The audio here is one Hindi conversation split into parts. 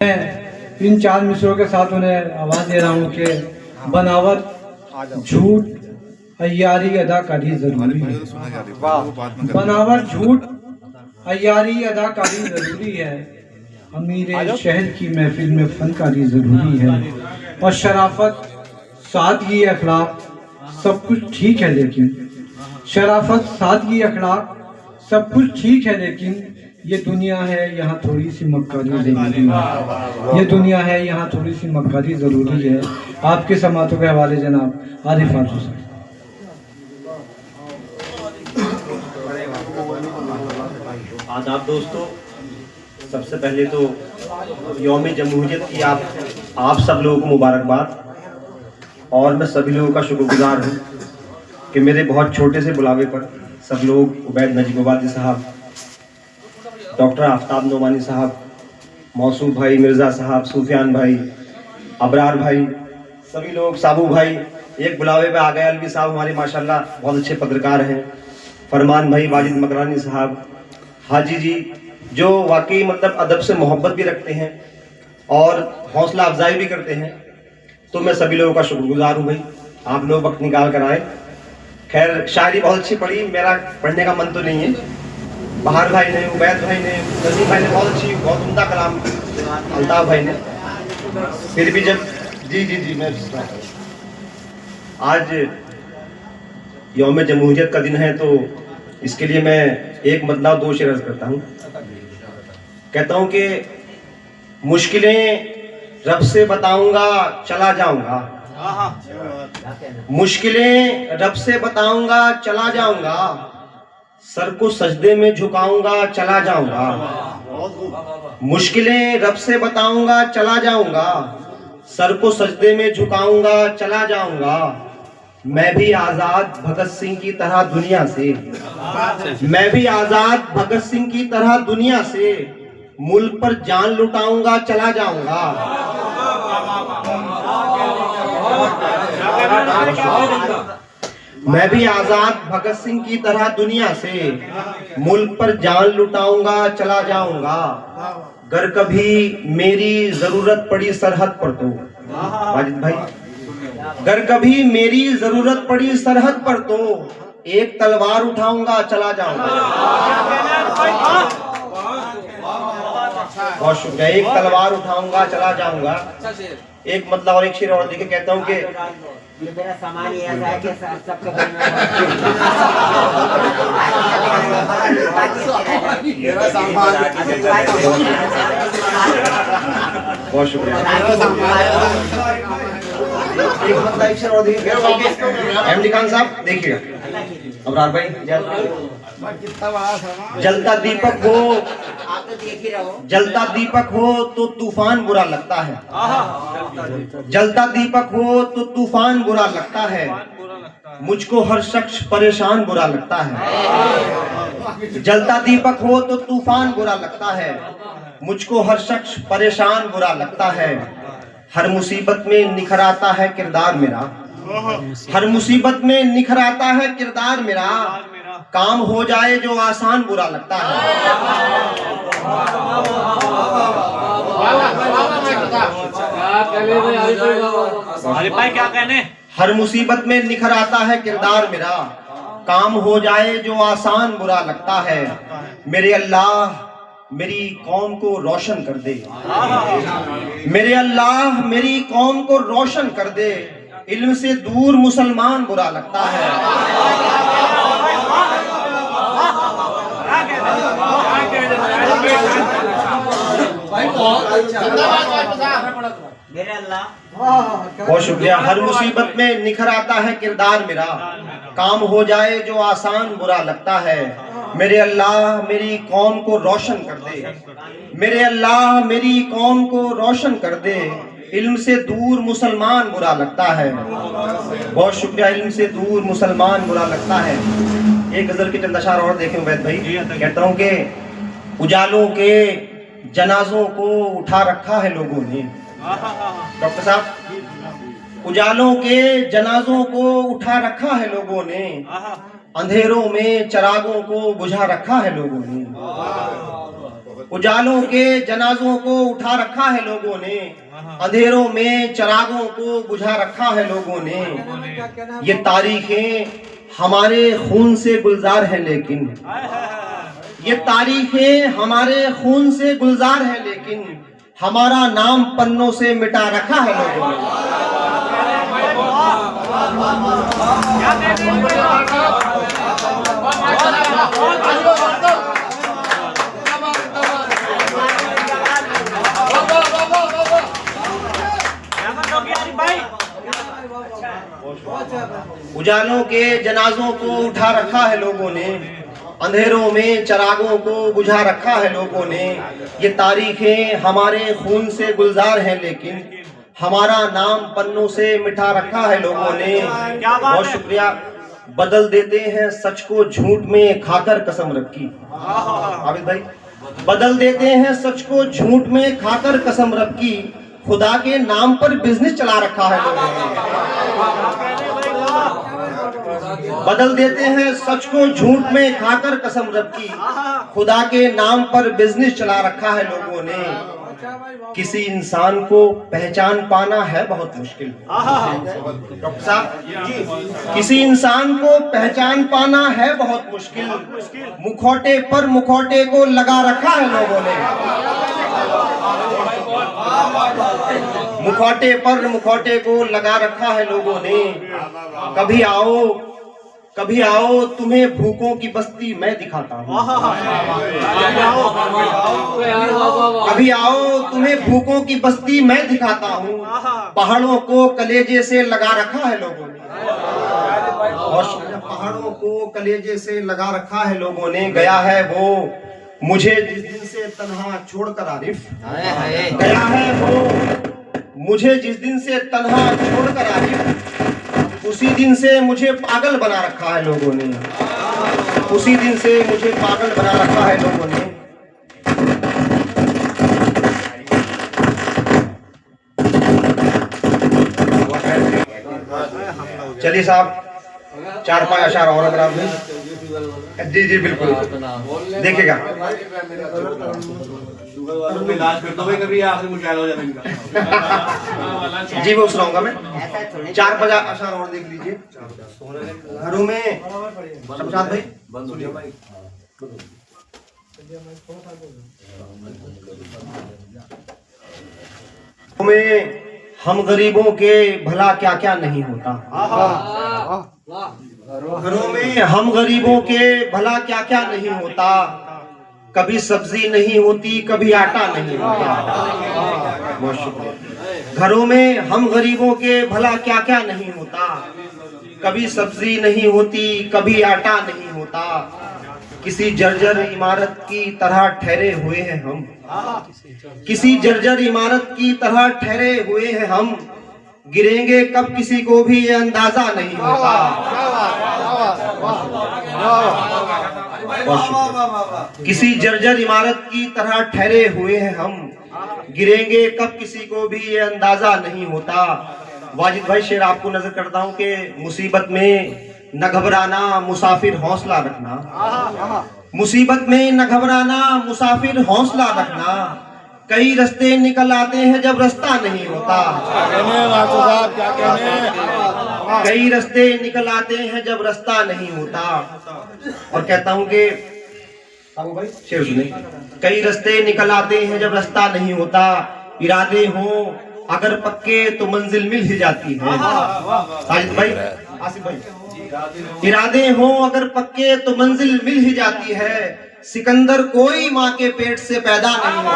मैं इन चार मिसरों के साथ उन्हें आवाज़ दे रहा हूँ कि बनावट, झूठ, अय्यारी, अदाकारी जरूरी है। बनावट, झूठ, अय्यारी, अदाकारी जरूरी है। अमीर शहर की महफिल में फनकारी जरूरी है। और शराफत, सादगी, अखलाक सब कुछ ठीक है, लेकिन शराफत, सादगी, अखलाक सब कुछ ठीक है, लेकिन ये दुनिया है, यहाँ थोड़ी सी मक्कारी जरूरी है। ये दुनिया है, यहाँ थोड़ी सी मक्कारी जरूरी है। आपके समातों के हवाले जनाब आरिफ आरजू साहब। आदाब दोस्तों, सबसे पहले तो यौम जमहूरियत की आप सब लोगों को मुबारकबाद। और मैं सभी लोगों का शुक्रगुजार हूँ कि मेरे बहुत छोटे से बुलावे पर सब लोग, उबैद नजीबाबादी साहब, डॉक्टर आफ्ताब नोमानी साहब, मौसूफ भाई, मिर्ज़ा साहब, सूफियान भाई, अबरार भाई, सभी लोग, साबू भाई एक बुलावे पे आ गए। अलवी साहब हमारे माशाल्लाह बहुत अच्छे पत्रकार हैं, फरमान भाई, वाजिद मकरानी साहब, हाजी जी जो वाकई मतलब अदब से मोहब्बत भी रखते हैं और हौसला अफजाई भी करते हैं। तो मैं सभी लोगों का शुक्रगुजार हूँ भाई, आप लोग वक्त निकाल कर आए। खैर शायरी बहुत अच्छी पढ़ी, मेरा पढ़ने का मन तो नहीं है। बहार भाई ने, उबैद भाई ने, नजीम भाई ने बहुत उम्दा कलाम, अल्ताफ भाई ने, फिर भी जब जी मैं आज यौम जमहूरियत का दिन है तो इसके लिए मैं एक मतलब दो शेर अर्ज करता हूँ। कहता हूँ कि मुश्किलें रब से बताऊंगा चला जाऊंगा, मुश्किलें रब से बताऊंगा चला जाऊंगा, सर को सजदे में झुकाऊंगा चला जाऊंगा। मुश्किलें रब से बताऊंगा चला जाऊंगा, सर को सजदे में झुकाऊंगा चला जाऊंगा। मैं भी आजाद भगत सिंह की तरह दुनिया से, मैं भी आजाद भगत सिंह की तरह दुनिया से, मुल्क पर जान लुटाऊंगा चला जाऊंगा। मैं भी आजाद भगत सिंह की तरह दुनिया से, मुल्क पर जान लुटाऊंगा चला जाऊंगा। गर कभी मेरी जरूरत पड़ी सरहद पर तो, वाजिद भाई, गर कभी मेरी जरूरत पड़ी सरहद पर तो एक तलवार उठाऊंगा चला जाऊंगा। बहुत शुक्रिया। एक तलवार उठाऊंगा चला जाऊंगा। एक मतलब और एक शेर और देखे, कहता हूँ कि ये मेरा सामान ही ऐसा है कि सबके घर में मेरा सामान बहुत शुक्रिया। एक मतलब एक शेर और देखिए, एमडी खान साहब देखिएगा, अबरार भाई, जलता दीपक हो, आप तो देख ही रहो, जलता दीपक हो तो तूफान बुरा लगता है, जलता दीपक हो तो तूफान बुरा लगता है, मुझको हर शख्स परेशान बुरा लगता है। जलता दीपक हो तो तूफान बुरा लगता है, मुझको हर शख्स परेशान बुरा लगता है। हर मुसीबत में निखर आता है किरदार मेरा, हर मुसीबत में निखर आता है किरदार मेरा, काम हो जाए जो आसान बुरा लगता है। क्या कहने, हर मुसीबत में निखर आता है किरदार मेरा, काम हो जाए जो आसान बुरा लगता है। मेरे अल्लाह मेरी कौम को रोशन कर दे, मेरे अल्लाह मेरी कौम को रोशन कर दे, इल्म से दूर मुसलमान बुरा लगता है। मेरे अल्लाह बहुत शुक्रिया। हर मुसीबत में निखर आता है किरदार मेरा, काम हो जाए जो आसान बुरा लगता है। मेरे अल्लाह मेरी कौम को रोशन कर दे, मेरे अल्लाह मेरी कौम को रोशन कर दे, इल्म से दूर मुसलमान बुरा लगता है। बहुत शुक्रिया। इल्म से दूर मुसलमान बुरा लगता है। एक गजल के चंद अशार और देखें उबैद भाई। कहता हूँ कि उजालों के जनाजों को उठा रखा है लोगों ने, डॉक्टर साहब, उजालों के जनाजों को उठा रखा है लोगों ने, अंधेरों में चरागों को बुझा रखा है लोगों ने। उजालों के जनाजों को उठा रखा है लोगों ने, अंधेरों में चिरागों को बुझा रखा है लोगों ने। ये तारीखें हमारे खून से गुलजार है, लेकिन ये तारीखें हमारे खून से गुलजार है, लेकिन हमारा नाम पन्नों से मिटा रखा है लोगों ने। उजालों के जनाजों को उठा रखा है लोगों ने, अंधेरों में चिरागों को बुझा रखा है लोगों ने। ये तारीखें हमारे खून से गुलजार हैं, लेकिन हमारा नाम पन्नों से मिटा रखा है लोगों ने। बहुत शुक्रिया। बदल देते हैं सच को झूठ में खाकर कसम रखी। आबिद भाई, बदल देते हैं सच को झूठ में खाकर कसम रखी, खुदा के नाम पर बिजनेस चला रखा है लोगों ने। बदल देते हैं सच को झूठ में खाकर कसम रखी, खुदा के नाम पर बिजनेस चला रखा है लोगों ने। किसी इंसान को पहचान पाना है बहुत मुश्किल। डॉक्टर साहब, किसी इंसान को पहचान पाना है बहुत मुश्किल, मुखौटे पर मुखौटे को लगा रखा है लोगों ने। मुखौटे पर मुखौटे को लगा रखा है लोगों ने। कभी आओ तुम्हें भूखों की बस्ती मैं दिखाता हूँ। कभी आओ तुम्हें भूखों की बस्ती मैं दिखाता हूँ, पहाड़ों को कलेजे से लगा रखा है लोगों ने। और पहाड़ों को कलेजे से लगा रखा है लोगों ने। गया है वो मुझे जिस दिन से तन्हा छोड़कर आरिफ, गया है वो मुझे जिस दिन से तन्हा छोड़कर आरिफ, उसी दिन से मुझे पागल बना रखा है लोगों ने। उसी दिन से मुझे पागल बना रखा है लोगों ने। चलिए साहब, 4-5 अशार और अगर आप जी जी बिल्कुल देखिएगा। जी वो सुनाऊंगा मैं। 4-5 अशार और देख लीजिए। घरों में शमशाद भाई में हम गरीबों के भला क्या क्या नहीं होता। घरों में हम गरीबों के भला क्या क्या नहीं होता, कभी सब्जी नहीं होती कभी आटा नहीं होता। बहुत शुक्रिया। घरों में हम गरीबों के भला क्या क्या नहीं होता, कभी सब्जी नहीं होती कभी आटा नहीं होता। किसी जर्जर इमारत की तरह ठहरे हुए हैं हम, किसी जर्जर इमारत की तरह ठहरे हुए हैं हम, गिरेंगे कब किसी को भी ये अंदाजा नहीं होता। किसी जर्जर इमारत की तरह ठहरे हुए हैं हम, गिरेंगे कब किसी को भी ये अंदाजा नहीं होता। वाजिद भाई शेर आपको नजर करता हूँ कि मुसीबत में न घबराना मुसाफिर हौसला रखना, मुसीबत में न घबराना मुसाफिर हौसला रखना, कई रास्ते निकल आते हैं जब रास्ता नहीं होता। कई रास्ते निकल आते हैं जब रास्ता नहीं होता। और कहता हूँ कि भाई शेर सुने, कई रास्ते निकल आते हैं जब रास्ता नहीं होता, इरादे हों अगर पक्के तो मंजिल मिल ही जाती है। साजिद भाई, आसिफ भाई, इरादे हों अगर पक्के तो मंजिल मिल ही जाती है, सिकंदर कोई माँ के पेट से पैदा नहीं होता।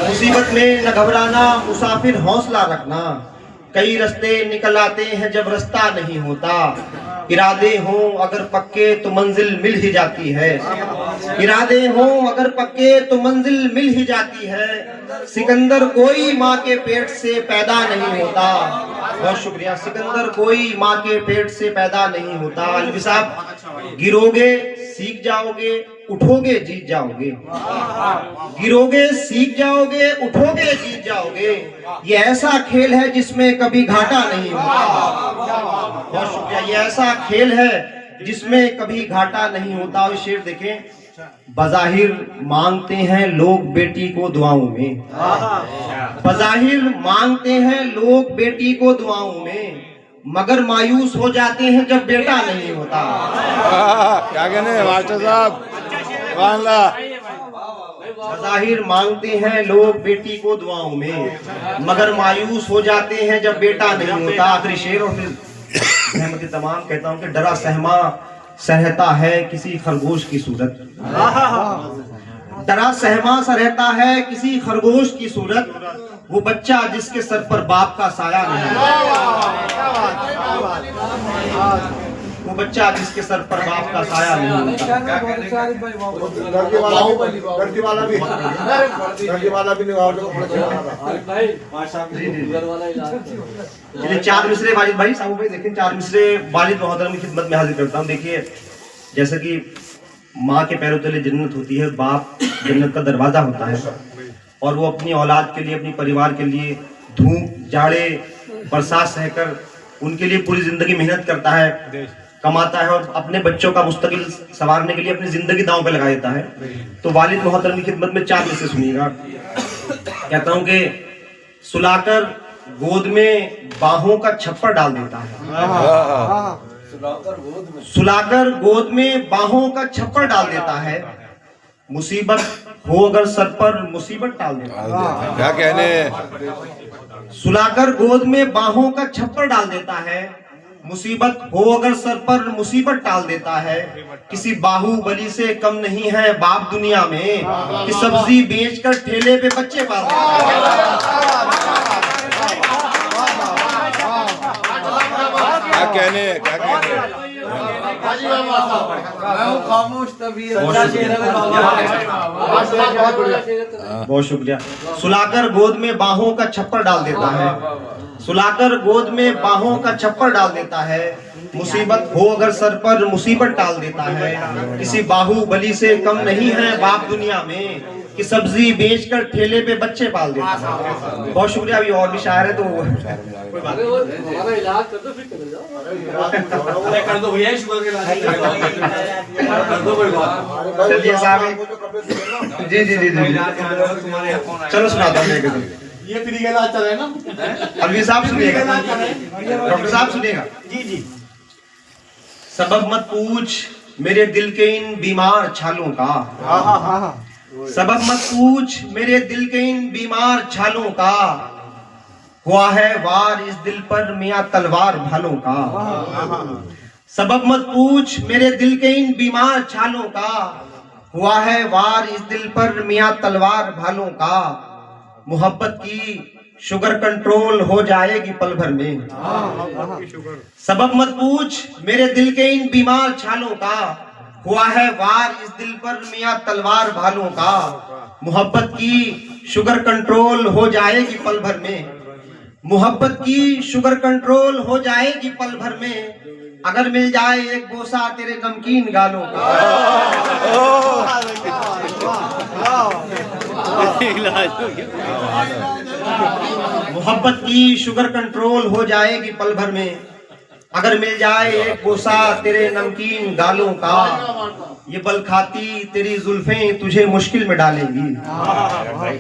मुसीबत में न घबराना मुसाफिर हौसला रखना, कई रास्ते निकल आते हैं जब रास्ता नहीं होता, इरादे हों अगर पक्के तो मंजिल मिल ही जाती है। इरादे हों अगर पक्के तो मंजिल मिल ही जाती है, सिकंदर कोई माँ के पेट से पैदा नहीं होता। बहुत शुक्रिया। सिकंदर कोई माँ के पेट से पैदा नहीं होता। अलवी साहब, गिरोगे सीख जाओगे, उठोगे जीत जाओगे। गिरोगे सीख जाओगे, उठोगे जीत जाओगे। ये ऐसा खेल है जिसमें कभी घाटा नहीं होता। बहुत शुक्रिया। ये ऐसा खेल है जिसमें कभी घाटा नहीं होता। और शेर देखें, बज़ाहिर मांगते हैं लोग बेटी को दुआओं में, बज़ाहिर मांगते हैं लोग बेटी को दुआओं में, मगर मायूस हो जाते हैं जब बेटा नहीं होता। क्या कहने मास्टर साहब, बज़ाहिर मांगते हैं लोग बेटी को दुआओं में, मगर मायूस हो जाते हैं जब बेटा नहीं होता। आखिरी शेर और फिर रहमत तमाम कहता हूँ कि डरा सहमा सहता है किसी खरगोश की सूरत, डरा सहमा सा रहता है किसी खरगोश की सूरत, वो बच्चा जिसके सर पर बाप का साया नहीं, वो बच्चा जिसके सर पर बाप का साया नहीं होता। चलिए 4 मिसरे वालिद भाई, साहब भाई देखें, 4 मिसरे वालिद मोहतरम की खिदमत में हाजिर करता हूँ। देखिए, जैसे कि माँ के पैरों तले जन्नत होती है, बाप जन्नत का दरवाजा होता है, और वो अपनी औलाद के लिए, अपनी परिवार के लिए धूप जाड़े बरसात सहकर उनके लिए पूरी जिंदगी मेहनत करता है, कमाता है और अपने बच्चों का मुस्तकिल संवारने के लिए अपनी जिंदगी दांव पे लगा देता है। तो वालिद मोहतरम की खिदमत में 4 मिसरे सुनिएगा। कहता हूँ कि सुलाकर गोद में बाहों का छप्पर डाल देता है, सुलाकर गोद में बाहों का छप्पर डाल देता है, मुसीबत हो अगर सर पर मुसीबत टाल देता है। क्या कहने, सुलाकर गोद में बाहों का छप्पर डाल देता है, मुसीबत हो अगर सर पर मुसीबत टाल देता है। किसी बाहुबली से कम नहीं है बाप दुनिया में, कि सब्जी बेचकर ठेले पे बच्चे पाल देता है। क्या कहने, क्या कहने, बहुत शुक्रिया। सुलाकर गोद में बाहों का छप्पर डाल देता है, सुलाकर गोद में बाहों का छप्पर डाल देता है, मुसीबत हो अगर सर पर मुसीबत टाल देता है। किसी बाहुबली से कम नहीं है बाप दुनिया में, कि सब्जी बेचकर ठेले पे बच्चे पाल देता है। बहुत शुक्रिया। अभी और भी शायर है तो कोई बात नहीं, इलाज कर दो, फिर चले जाओ। अरे कर दो भैया, शुगर के इलाज कर दो, कोई बात। चलिए साहब, जी जी जी जी, चलो सुनाता हूँ। ये फ्री का इलाज चल रहा है ना। अलवी साहब सुनिएगा, डॉक्टर साहब सुनिएगा। जी जी। सबब मत पूछ मेरे दिल के इन बीमार छालों का, सबब मत पूछ मेरे दिल के इन बीमार छालों का, हुआ है वार इस दिल पर मियां तलवार भालों का। सबब मत पूछ मेरे दिल के इन बीमार छालों का, हुआ है वार इस दिल पर मियां तलवार भालों का। मोहब्बत की शुगर कंट्रोल हो जाएगी पल भर में। सबब मत पूछ मेरे दिल के इन बीमार छालों का, हुआ है वार इस दिल पर मियां तलवार भालों का। मोहब्बत की शुगर कंट्रोल हो जाएगी पल भर में, मोहब्बत की शुगर कंट्रोल हो जाएगी पल भर में, अगर मिल जाए एक बोसा तेरे नमकीन गालों का। मोहब्बत की शुगर कंट्रोल हो जाएगी पल भर में, अगर मिल जाए एक बोसा तेरे नमकीन गालों का। ये बल खाती तेरी जुल्फें तुझे मुश्किल में डालेंगी,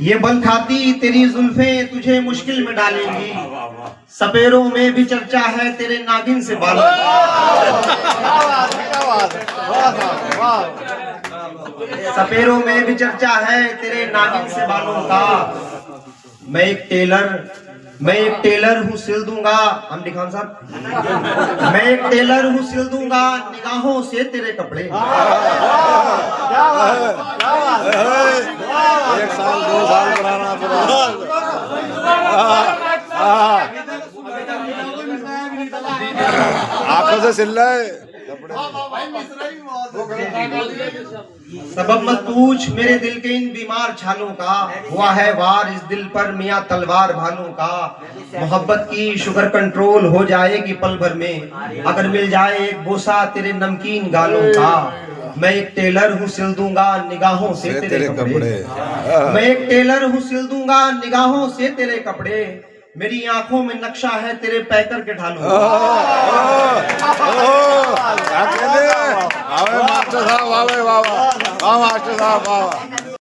ये बल खाती तेरी जुल्फें तुझे मुश्किल में डालेंगी। सपेरों में भी चर्चा है तेरे नागिन से बालों सपेरों में भी चर्चा है तेरे नागिन से बालों का। मैं एक टेलर हूँ सिल दूंगा, अमरी खान साहब, मैं एक टेलर हूँ सिल दूंगा निगाहों से तेरे कपड़े। 1 साल 2 साल पुराना आंखों से सिल रहा है सबब मत पूछ मेरे दिल के इन बीमार छालों का, हुआ है वार इस दिल पर मियां तलवार भालों का। मोहब्बत की शुगर कंट्रोल हो जाएगी पल भर में, अगर मिल जाए एक बोसा तेरे नमकीन गालों का। मैं एक टेलर हूँ सिल दूंगा निगाहों से तेरे कपड़े। मैं एक टेलर हूँ सिल दूंगा निगाहों से तेरे कपड़े। मेरी आंखों में नक्शा है तेरे पैकर के ढालों का। क्या कहने? वाह मास्टर साहब, वाह वाह वाह मास्टर साहब, वाह।